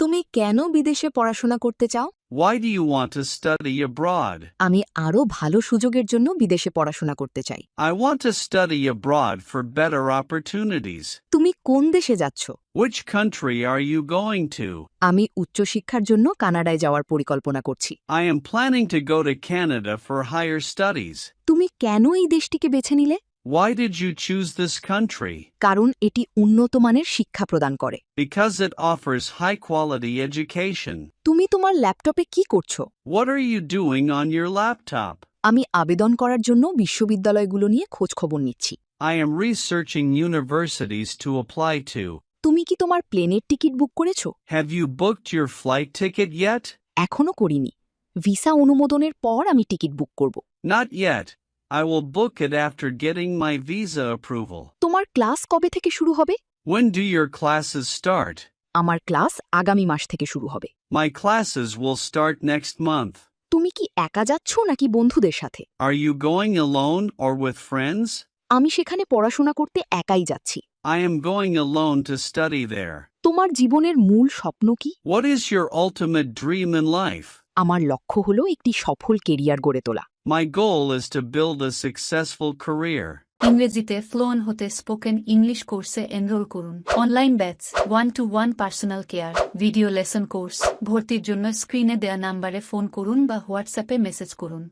তুমি কেন বিদেশে পড়াশোনা করতে চাও? Why do you want to study abroad? আমি আরও ভালো সুযোগের জন্য বিদেশে পড়াশোনা করতে চাই। I want to study abroad for better opportunities. তুমি কোন দেশে যাচ্ছ? Which country are you going to? আমি উচ্চশিক্ষার জন্য কানাডায় যাওয়ার পরিকল্পনা করছি। I am planning to go to Canada for higher studies. তুমি কেন এই দেশটিকে বেছে নিলে? Why did you choose this country? কারণ এটি উন্নত মানের শিক্ষা প্রদান করে। Because it offers high-quality education. তুমি তোমার ল্যাপটপে কি করছো? What are you doing on your laptop? আমি আবেদন করার জন্য বিশ্ববিদ্যালয়গুলো নিয়ে খোঁজখবর নিচ্ছি। I am researching universities to apply to. তুমি কি তোমার প্লেনের টিকিট বুক করেছো? Have you booked your flight ticket yet? এখনো করিনি। ভিসা অনুমোদনের পর আমি টিকিট বুক করব। Not yet. I will book it after getting my visa approval. তোমার ক্লাস কবে থেকে শুরু হবে? When do your classes start? আমার ক্লাস আগামী মাস থেকে শুরু হবে। My classes will start next month. তুমি কি একা যাচ্ছ নাকি বন্ধুদের সাথে? Are you going alone or with friends? আমি সেখানে পড়াশোনা করতে একাই যাচ্ছি। I am going alone to study there. তোমার জীবনের মূল স্বপ্ন কি? What is your ultimate dream in life? আমার লক্ষ্য হলো একটি সফল কেরিয়ার গড়ে তোলা। My goal is to build a successful career. ইংরেজিতে ফ্লুয়েন্ট হতে স্পোকেন ইংলিশ কোর্সে এনরোল করুন। Online batch 1-to-1 personal care, video lesson course. ভর্তির জন্য স্ক্রিনে দেয়া নাম্বারে ফোন করুন বা হোয়াটসঅ্যাপে মেসেজ করুন।